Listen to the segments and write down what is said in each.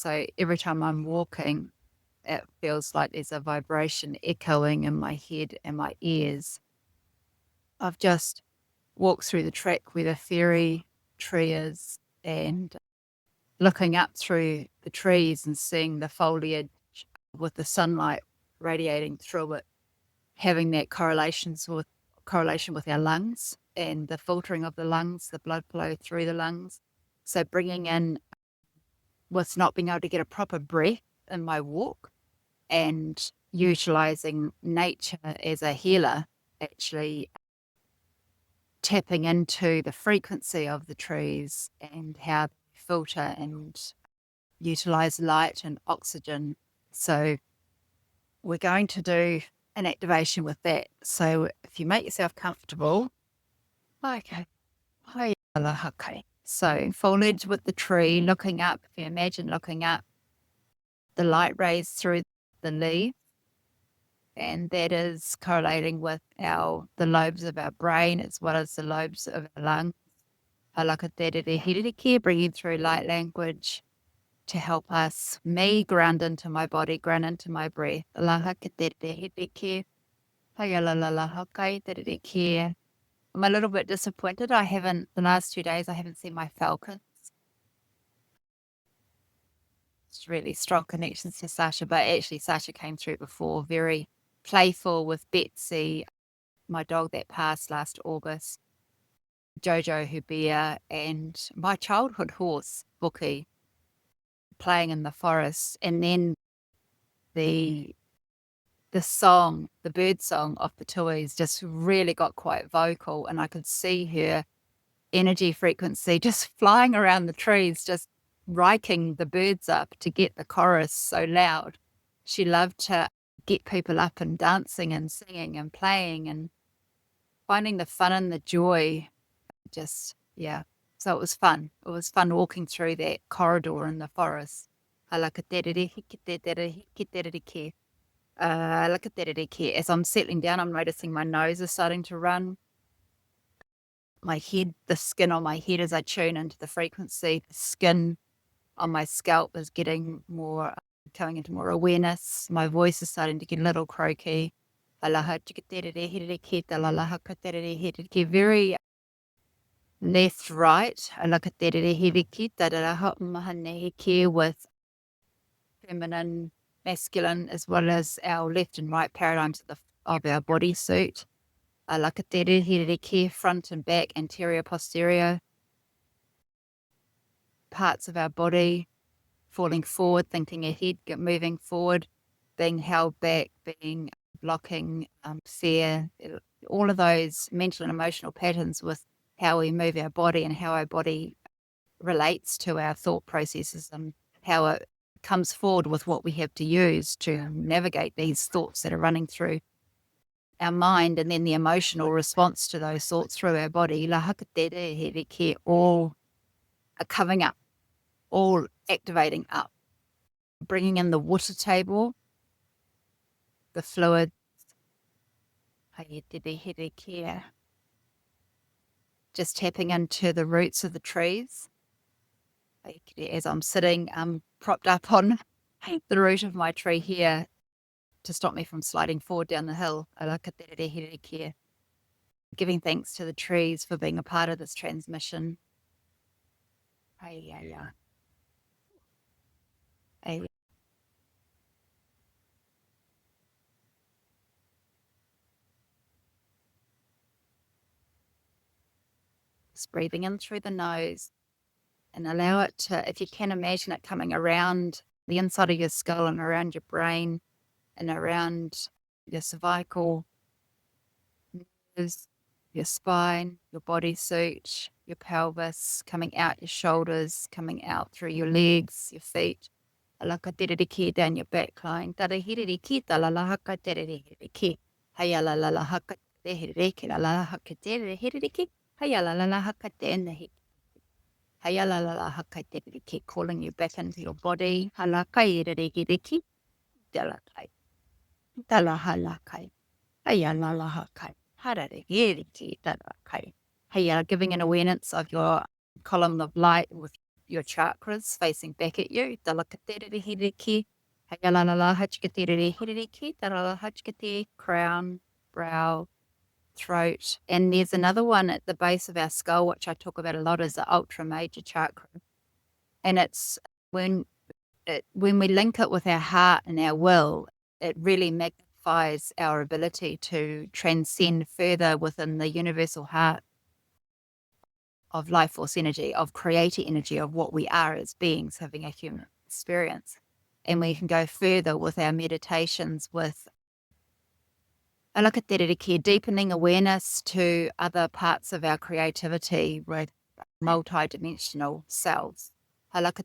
So every time I'm walking, it feels like there's a vibration echoing in my head and my ears. I've just walked through the track where the fairy tree is and looking up through the trees and seeing the foliage with the sunlight radiating through it, having that correlation with our lungs and the filtering of the lungs, the blood flow through the lungs. So bringing in with not being able to get a proper breath in my walk and utilizing nature as a healer, actually tapping into the frequency of the trees and how they filter and utilize light and oxygen. So we're going to do an activation with that. So if you make yourself comfortable, okay. Okay. So foliage with the tree, looking up, if you imagine looking up, the light rays through the leaf, and that is correlating with the lobes of our brain as well as the lobes of our lungs. Halakaterere, bringing through light language to help me ground into my body, ground into my breath. Lahakaterere, hayalalahakai. I'm a little bit disappointed. The last 2 days, I haven't seen my falcons. It's really strong connections to Sasha, but actually Sasha came through before, very playful with Betsy, my dog that passed last August, Jojo, her bear, and my childhood horse, Bookie, playing in the forest. And then the song, the bird song of the tuis just really got quite vocal, and I could see her energy frequency just flying around the trees, just riking the birds up to get the chorus so loud. She loved to get people up and dancing and singing and playing and finding the fun and the joy. Just, yeah. So it was fun. It was fun walking through that corridor in the forest. As I'm settling down, I'm noticing my nose is starting to run. My head, the skin on my head, as I tune into the frequency, the skin on my scalp is getting more, coming into more awareness. My voice is starting to get a little croaky. Very left, right. With feminine, masculine, as well as our left and right paradigms of our bodysuit. Front and back, anterior, posterior, parts of our body, falling forward, thinking ahead, moving forward, being held back, being blocking, fear, all of those mental and emotional patterns with how we move our body and how our body relates to our thought processes and how it comes forward with what we have to use to navigate these thoughts that are running through our mind, and then the emotional response to those thoughts through our body. All are coming up, all activating up, bringing in the water table, the fluid. Just tapping into the roots of the trees. As I'm sitting, propped up on the root of my tree here to stop me from sliding forward down the hill. Giving thanks to the trees for being a part of this transmission. Just breathing in through the nose and allow it to, if you can imagine it coming around the inside of your skull and around your brain and around your cervical nerves, your spine, your bodysuit, your pelvis, coming out your shoulders, coming out through your legs, your feet. Down your back line. Calling you back into your body. Giving an awareness of your column of light with your chakras facing back at you. Talakaterehiriki, hayalalahachkaterehiriki, talalahachkate, crown, brow, throat. And there's another one at the base of our skull, which I talk about a lot, is the ultra major chakra. And it's when we link it with our heart and our will, it really magnifies our ability to transcend further within the universal heart of life force energy, of creator energy, of what we are as beings having a human experience. And we can go further with our meditations, with alakatereriki, deepening awareness to other parts of our creativity with multi-dimensional selves. Heart,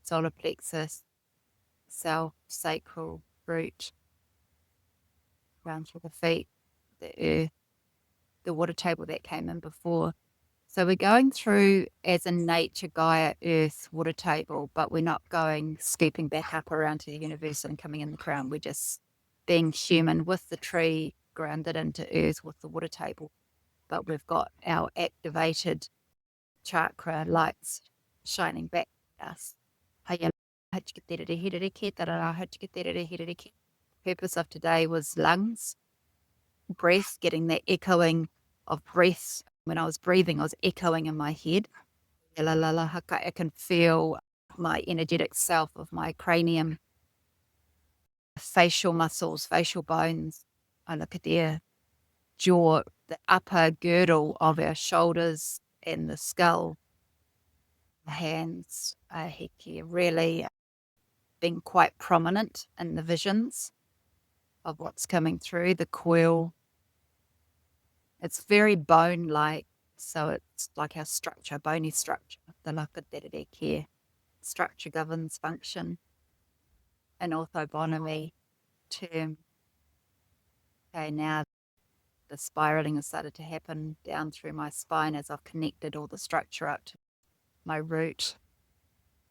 solar plexus, self, sacral, root, down through the feet, the earth, the water table that came in before. So we're going through as in nature, Gaia, earth, water table, but we're not going scooping back up around to the universe and coming in the crown. We're just being human with the tree, grounded into earth with the water table. But we've got our activated chakra lights shining back at us. Purpose of today was lungs, breath, getting that echoing of breath. When I was breathing, I was echoing in my head. I can feel my energetic self of my cranium, facial muscles, facial bones. I look at their jaw, the upper girdle of our shoulders and the skull, the hands, really being quite prominent in the visions of what's coming through, the coil. It's very bone-like, so it's like our structure, bony structure, the lakaterere care. Structure governs function, an orthobonomy term. Okay, now the spiraling has started to happen down through my spine as I've connected all the structure up to my root.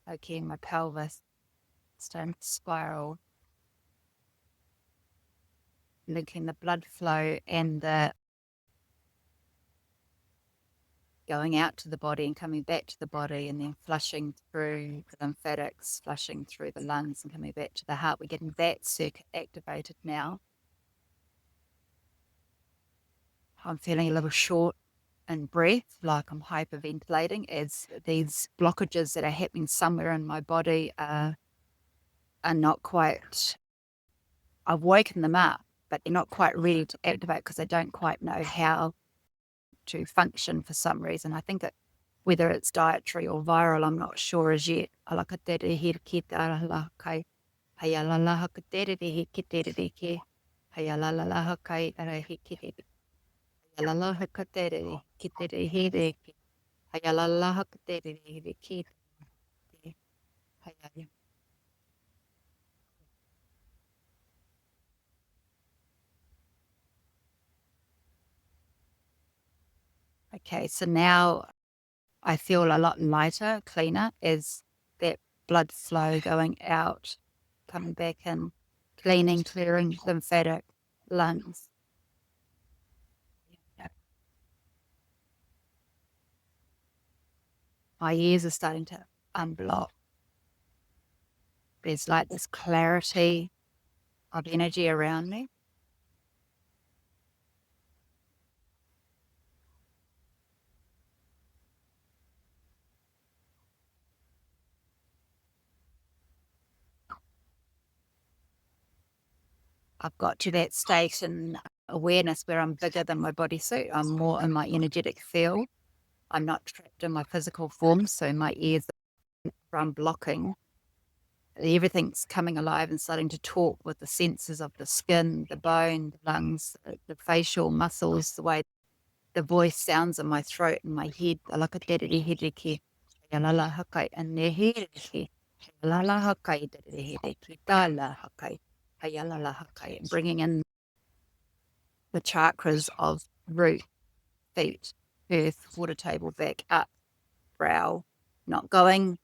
Okay, my pelvis starting to spiral, linking the blood flow and the going out to the body and coming back to the body, and then flushing through the lymphatics, flushing through the lungs and coming back to the heart. We're getting that circuit activated now. I'm feeling a little short in breath, like I'm hyperventilating, as these blockages that are happening somewhere in my body are not quite, I've woken them up, but they're not quite ready to activate because I don't quite know how to function for some reason. I think whether it's dietary or viral, I'm not sure as yet. Okay, so now I feel a lot lighter, cleaner, as that blood flow going out, coming back in, cleaning, clearing lymphatic, lungs. My ears are starting to unblock. There's like this clarity of energy around me. I've got to that state in awareness where I'm bigger than my bodysuit. I'm more in my energetic field. I'm not trapped in my physical form, so my ears are unblocking. Everything's coming alive and starting to talk with the senses of the skin, the bone, the lungs, the facial muscles, the way the voice sounds in my throat and my head. Bringing in the chakras of root, feet, earth, water table, back up, brow, not going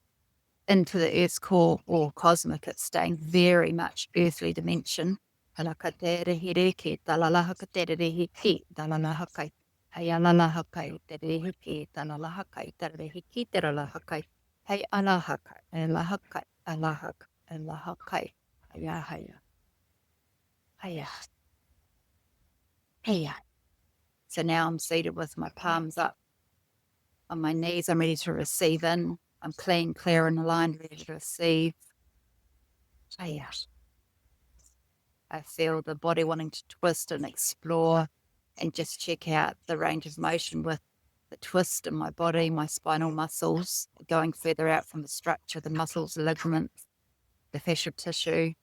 into the earth's core or cosmic. It's staying very much earthly dimension. Hey alala hakai tere hiki tanala hakai tere hiki terala hakai. Hey ala hakai ala hakai ala hakai ala hakai. Haya haya haya haya. So now I'm seated with my palms up on my knees. I'm ready to receive in. I'm clean, clear, and aligned, ready to receive. Haya. I feel the body wanting to twist and explore and just check out the range of motion with the twist in my body, my spinal muscles, going further out from the structure, the muscles, the ligaments, the fascial tissue.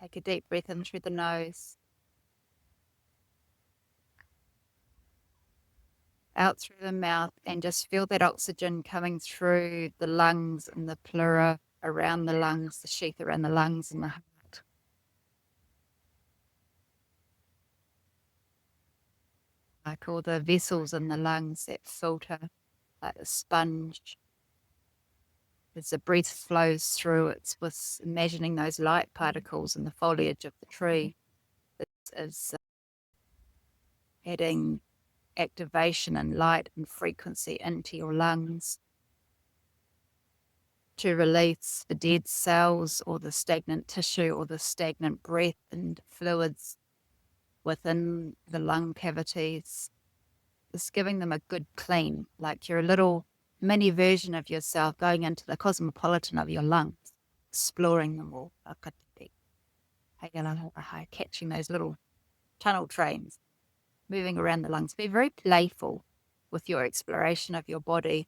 Take a deep breath in through the nose, out through the mouth, and just feel that oxygen coming through the lungs and the pleura around the lungs, the sheath around the lungs and the heart. Like all the vessels in the lungs that filter like a sponge. As the breath flows through, it's with imagining those light particles in the foliage of the tree. It is adding activation and light and frequency into your lungs to release the dead cells or the stagnant tissue or the stagnant breath and fluids within the lung cavities. Just giving them a good clean, like you're a little mini version of yourself going into the cosmopolitan of your lungs, exploring them all, catching those little tunnel trains, moving around the lungs. Be very playful with your exploration of your body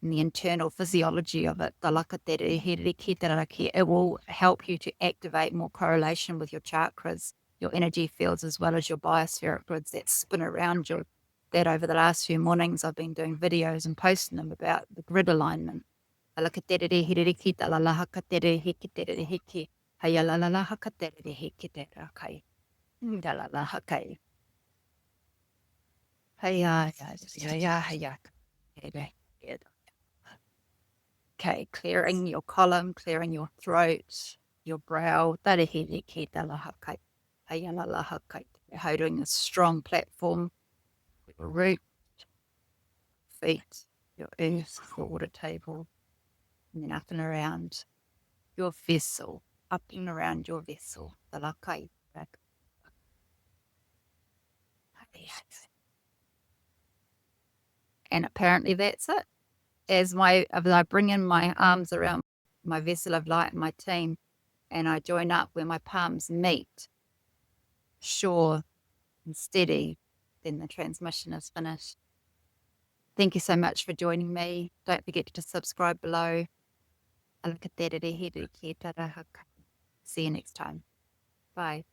and the internal physiology of it. It will help you to activate more correlation with your chakras, your energy fields, as well as your biospheric grids that spin around you. That over the last few mornings, I've been doing videos and posting them about the grid alignment. Okay, clearing your column, clearing your throat, your brow. Holding a strong platform, your root, feet, your earth, your water table, and then up and around your vessel, up and around your vessel. And apparently that's it. As I bring in my arms around my vessel of light and my team, and I join up where my palms meet, sure and steady, then the transmission is finished. Thank you so much for joining me. Don't forget to subscribe below. See you next time. Bye.